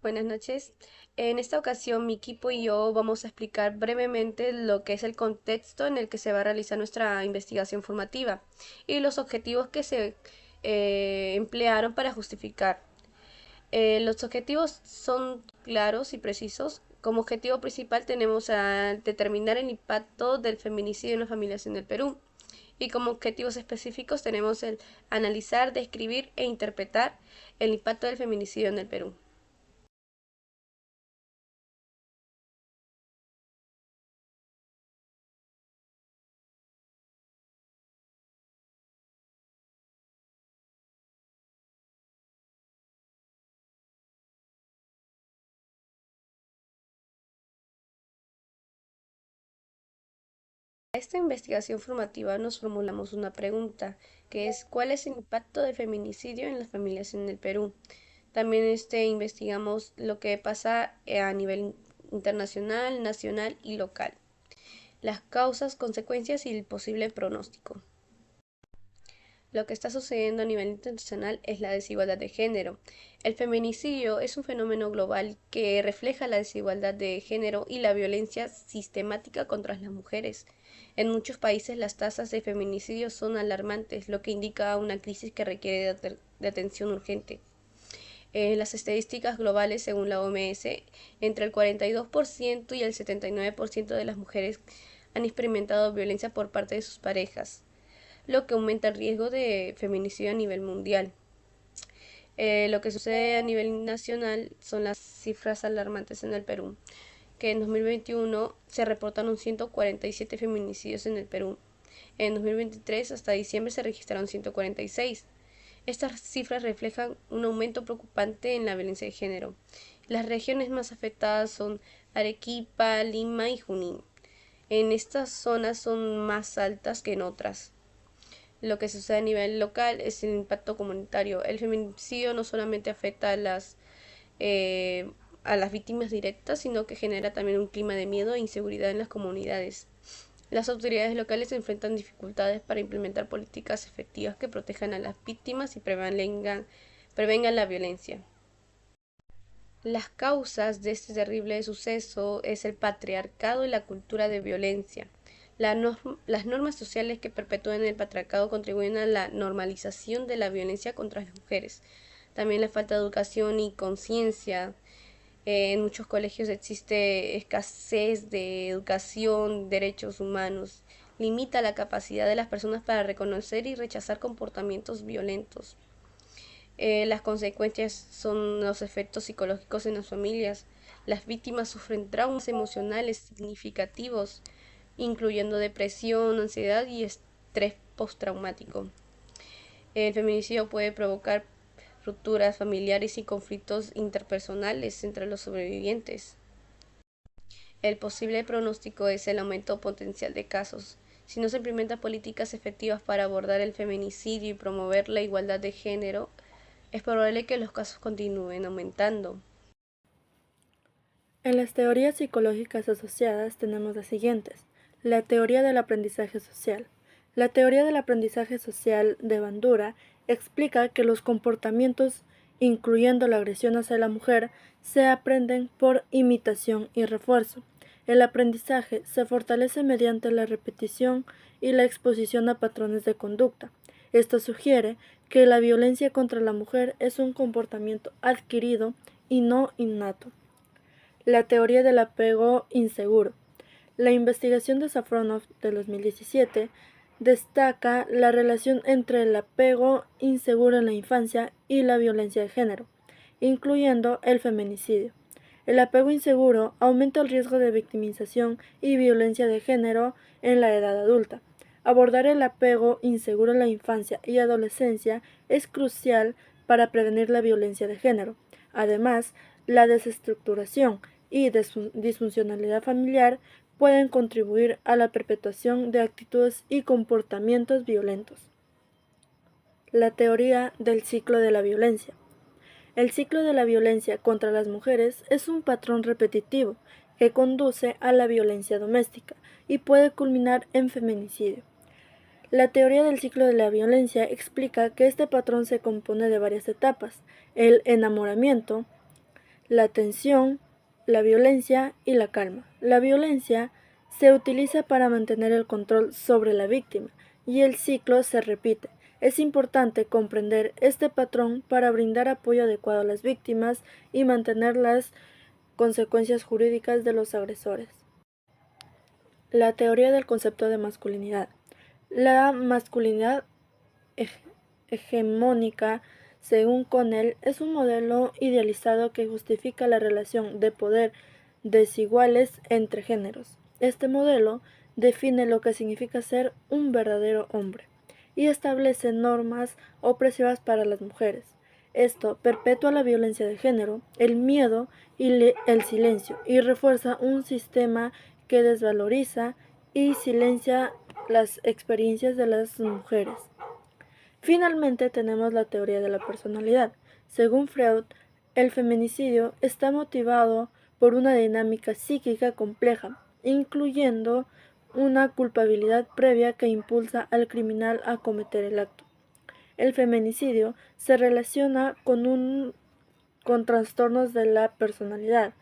Buenas noches. En esta ocasión, mi equipo y yo vamos a explicar brevemente lo que es el contexto en el que se va a realizar nuestra investigación formativa y los objetivos que se emplearon para justificar. Los objetivos son claros y precisos. Como objetivo principal tenemos a determinar el impacto del feminicidio en las familias en el Perú. Y como objetivos específicos tenemos el analizar, describir e interpretar el impacto del feminicidio en el Perú. Para esta investigación formativa nos formulamos una pregunta, que es ¿cuál es el impacto del feminicidio en las familias en el Perú? También investigamos lo que pasa a nivel internacional, nacional y local, las causas, consecuencias y el posible pronóstico. Lo que está sucediendo a nivel internacional es la desigualdad de género. El feminicidio es un fenómeno global que refleja la desigualdad de género y la violencia sistemática contra las mujeres. En muchos países las tasas de feminicidio son alarmantes, lo que indica una crisis que requiere de atención urgente. Las estadísticas globales, según la OMS, entre el 42% y el 79% de las mujeres han experimentado violencia por parte de sus parejas, lo que aumenta el riesgo de feminicidio a nivel mundial. Lo que sucede a nivel nacional son las cifras alarmantes en el Perú, que en 2021 se reportaron 147 feminicidios en el Perú. En 2023 hasta diciembre se registraron 146. Estas cifras reflejan un aumento preocupante en la violencia de género. Las regiones más afectadas son Arequipa, Lima y Junín. En estas zonas son más altas que en otras. Lo que sucede a nivel local es el impacto comunitario. El feminicidio no solamente afecta a las víctimas directas, sino que genera también un clima de miedo e inseguridad en las comunidades. Las autoridades locales se enfrentan dificultades para implementar políticas efectivas que protejan a las víctimas y prevengan la violencia. Las causas de este terrible suceso es el patriarcado y la cultura de violencia. Las normas sociales que perpetúan el patriarcado contribuyen a la normalización de la violencia contra las mujeres. También la falta de educación y conciencia. En muchos colegios existe escasez de educación, derechos humanos. Limita la capacidad de las personas para reconocer y rechazar comportamientos violentos. Las consecuencias son los efectos psicológicos en las familias. Las víctimas sufren traumas emocionales significativos, incluyendo depresión, ansiedad y estrés postraumático. El feminicidio puede provocar rupturas familiares y conflictos interpersonales entre los sobrevivientes. El posible pronóstico es el aumento potencial de casos. Si no se implementan políticas efectivas para abordar el feminicidio y promover la igualdad de género, es probable que los casos continúen aumentando. En las teorías psicológicas asociadas tenemos las siguientes. La teoría del aprendizaje social. La teoría del aprendizaje social de Bandura explica que los comportamientos, incluyendo la agresión hacia la mujer, se aprenden por imitación y refuerzo. El aprendizaje se fortalece mediante la repetición y la exposición a patrones de conducta. Esto sugiere que la violencia contra la mujer es un comportamiento adquirido y no innato. La teoría del apego inseguro. La investigación de Safronov de 2017 destaca la relación entre el apego inseguro en la infancia y la violencia de género, incluyendo el feminicidio. El apego inseguro aumenta el riesgo de victimización y violencia de género en la edad adulta. Abordar el apego inseguro en la infancia y adolescencia es crucial para prevenir la violencia de género. Además, la desestructuración y disfuncionalidad familiar pueden contribuir a la perpetuación de actitudes y comportamientos violentos. La teoría del ciclo de la violencia. El ciclo de la violencia contra las mujeres es un patrón repetitivo que conduce a la violencia doméstica y puede culminar en feminicidio. La teoría del ciclo de la violencia explica que este patrón se compone de varias etapas: el enamoramiento, la tensión, la violencia y la calma. La violencia se utiliza para mantener el control sobre la víctima y el ciclo se repite. Es importante comprender este patrón para brindar apoyo adecuado a las víctimas y mantener las consecuencias jurídicas de los agresores. La teoría del concepto de masculinidad. La masculinidad hegemónica, según Connell, es un modelo idealizado que justifica la relación de poder desiguales entre géneros. Este modelo define lo que significa ser un verdadero hombre y establece normas opresivas para las mujeres. Esto perpetúa la violencia de género, el miedo y el silencio, y refuerza un sistema que desvaloriza y silencia las experiencias de las mujeres. Finalmente tenemos la teoría de la personalidad. Según Freud, el feminicidio está motivado por una dinámica psíquica compleja, incluyendo una culpabilidad previa que impulsa al criminal a cometer el acto. El feminicidio se relaciona con trastornos de la personalidad,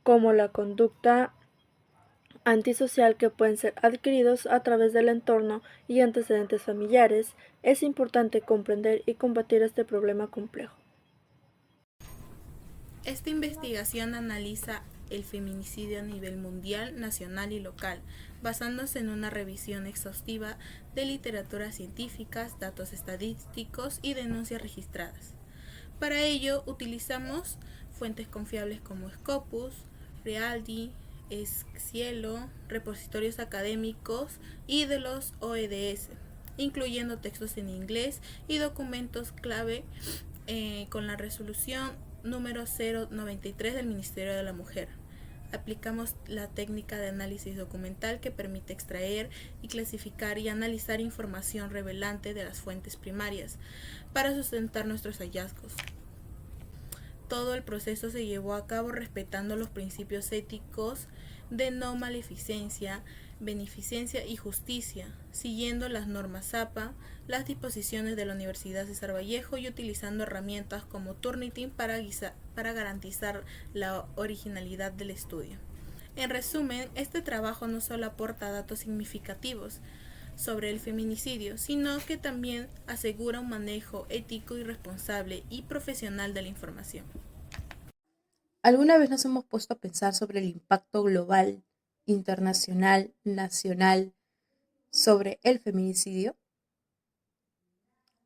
como la conducta antisocial que pueden ser adquiridos a través del entorno y antecedentes familiares. Es importante comprender y combatir este problema complejo. Esta investigación analiza el feminicidio a nivel mundial, nacional y local, basándose en una revisión exhaustiva de literatura científica, datos estadísticos y denuncias registradas. Para ello utilizamos fuentes confiables como Scopus, Reality, Cielo, repositorios académicos y de los OEDS, incluyendo textos en inglés y documentos clave con la resolución número 093 del Ministerio de la Mujer. Aplicamos la técnica de análisis documental que permite extraer y clasificar y analizar información relevante de las fuentes primarias para sustentar nuestros hallazgos. Todo el proceso se llevó a cabo respetando los principios éticos de no maleficencia, beneficencia y justicia, siguiendo las normas APA, las disposiciones de la Universidad César Vallejo y utilizando herramientas como Turnitin para garantizar la originalidad del estudio. En resumen, este trabajo no solo aporta datos significativos sobre el feminicidio, sino que también asegura un manejo ético y responsable y profesional de la información. ¿Alguna vez nos hemos puesto a pensar sobre el impacto global, internacional, nacional sobre el feminicidio?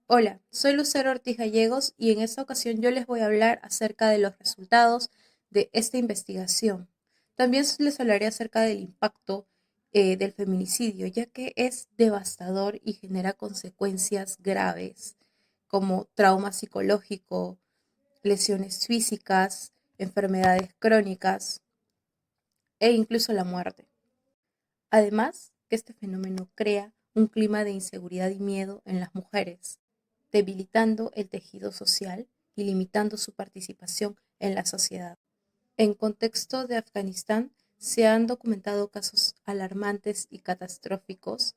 Hola, soy Lucero Ortiz Gallegos y en esta ocasión yo les voy a hablar acerca de los resultados de esta investigación. También les hablaré acerca del impacto del feminicidio, ya que es devastador y genera consecuencias graves como trauma psicológico, lesiones físicas, enfermedades crónicas e incluso la muerte. Además, que este fenómeno crea un clima de inseguridad y miedo en las mujeres, debilitando el tejido social y limitando su participación en la sociedad. En contexto de Afganistán, se han documentado casos alarmantes y catastróficos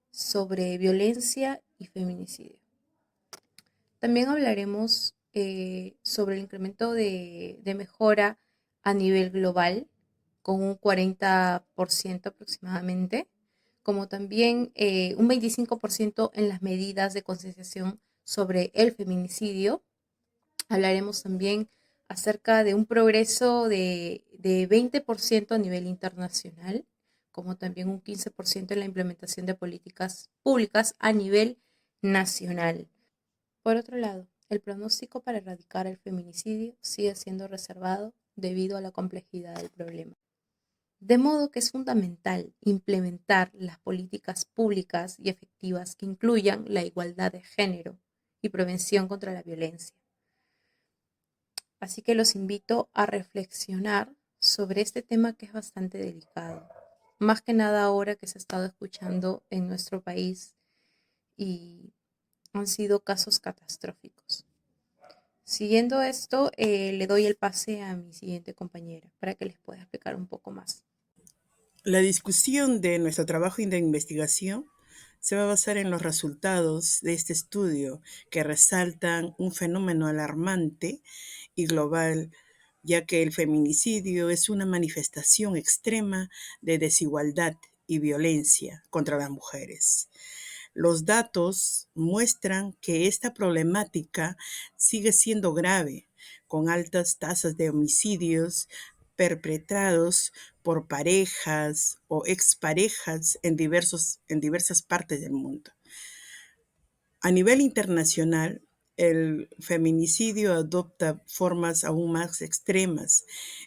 sobre violencia y feminicidio. También hablaremos sobre el incremento de mejora a nivel global, con un 40% aproximadamente, como también un 25% en las medidas de concienciación sobre el feminicidio. Hablaremos también acerca de un progreso de 20% a nivel internacional, como también un 15% en la implementación de políticas públicas a nivel nacional. Por otro lado, el pronóstico para erradicar el feminicidio sigue siendo reservado debido a la complejidad del problema. De modo que es fundamental implementar las políticas públicas y efectivas que incluyan la igualdad de género y prevención contra la violencia. Así que los invito a reflexionar sobre este tema que es bastante delicado, más que nada ahora que se ha estado escuchando en nuestro país y han sido casos catastróficos. Siguiendo esto, le doy el pase a mi siguiente compañera para que les pueda explicar un poco más. La discusión de nuestro trabajo de investigación se va a basar en los resultados de este estudio que resaltan un fenómeno alarmante y global ya que el feminicidio es una manifestación extrema de desigualdad y violencia contra las mujeres. Los datos muestran que esta problemática sigue siendo grave, con altas tasas de homicidios perpetrados por parejas o exparejas en diversas partes del mundo. A nivel internacional, el feminicidio adopta formas aún más extremas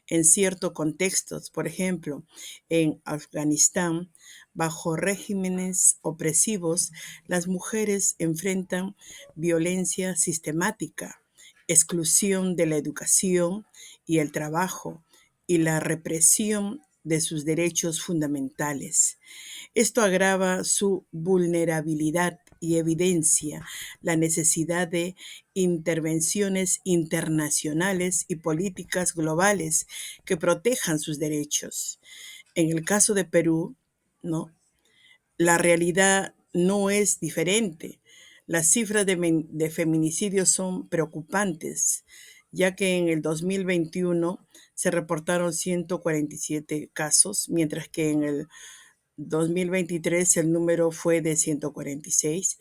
en ciertos contextos. Por ejemplo, en Afganistán, bajo regímenes opresivos, las mujeres enfrentan violencia sistemática, exclusión de la educación y el trabajo y la represión de sus derechos fundamentales. Esto agrava su vulnerabilidad y evidencia la necesidad de intervenciones internacionales y políticas globales que protejan sus derechos. En el caso de Perú, ¿no? La realidad no es diferente. Las cifras de feminicidios son preocupantes, ya que en el 2021 se reportaron 147 casos, mientras que en el 2023 el número fue de 146.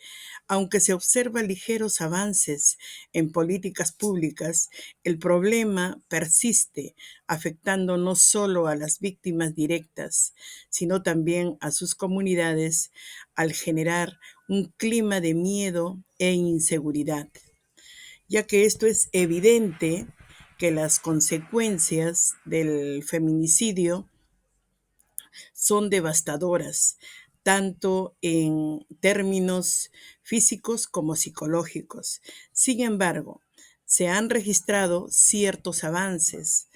Aunque se observan ligeros avances en políticas públicas, el problema persiste, afectando no solo a las víctimas directas, sino también a sus comunidades al generar un clima de miedo e inseguridad, ya que esto es evidente que las consecuencias del feminicidio son devastadoras, tanto en términos físicos como psicológicos. Sin embargo, se han registrado ciertos avances.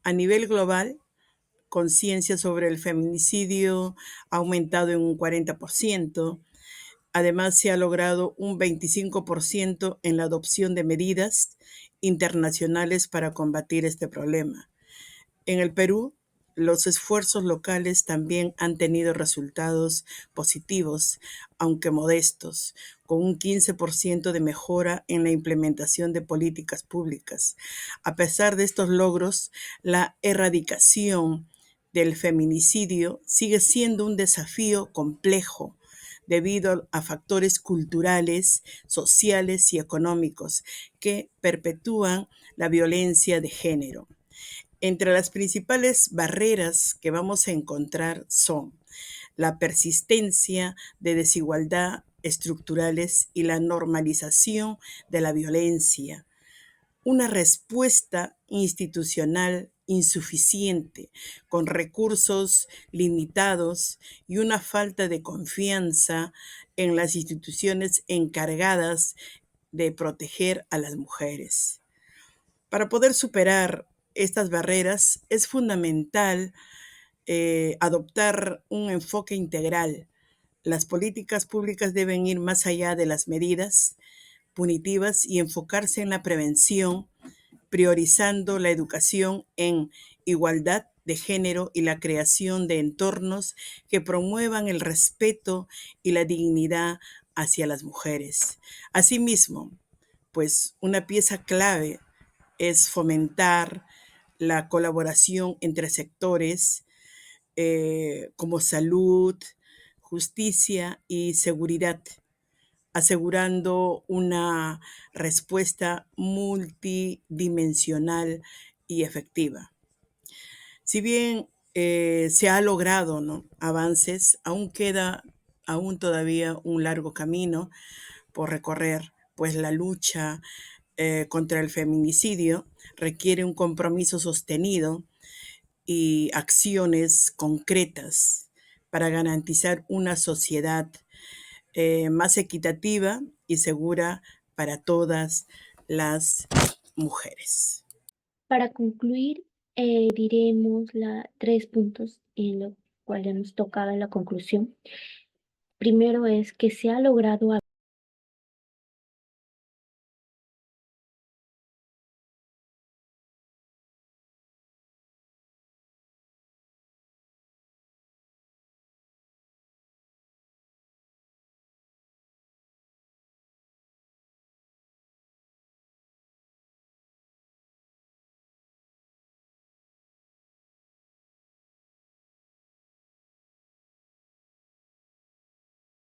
A nivel global, conciencia sobre el feminicidio ha aumentado en un 40%. Además, se ha logrado un 25% en la adopción de medidas internacionales para combatir este problema. En el Perú, los esfuerzos locales también han tenido resultados positivos, aunque modestos, con un 15% de mejora en la implementación de políticas públicas. A pesar de estos logros, la erradicación del feminicidio sigue siendo un desafío complejo debido a factores culturales, sociales y económicos que perpetúan la violencia de género. Entre las principales barreras que vamos a encontrar son la persistencia de desigualdad estructurales y la normalización de la violencia, una respuesta institucional insuficiente, con recursos limitados y una falta de confianza en las instituciones encargadas de proteger a las mujeres. Para poder superar estas barreras es fundamental adoptar un enfoque integral. Las políticas públicas deben ir más allá de las medidas punitivas y enfocarse en la prevención, priorizando la educación en igualdad de género y la creación de entornos que promuevan el respeto y la dignidad hacia las mujeres. Asimismo, pues una pieza clave es fomentar la colaboración entre sectores como salud, justicia y seguridad, asegurando una respuesta multidimensional y efectiva. Si bien se ha logrado, ¿no?, avances, aún queda todavía un largo camino por recorrer, pues la lucha contra el feminicidio requiere un compromiso sostenido y acciones concretas para garantizar una sociedad más equitativa y segura para todas las mujeres. Para concluir, diremos tres puntos en los cuales hemos tocado en la conclusión. Primero es que se ha logrado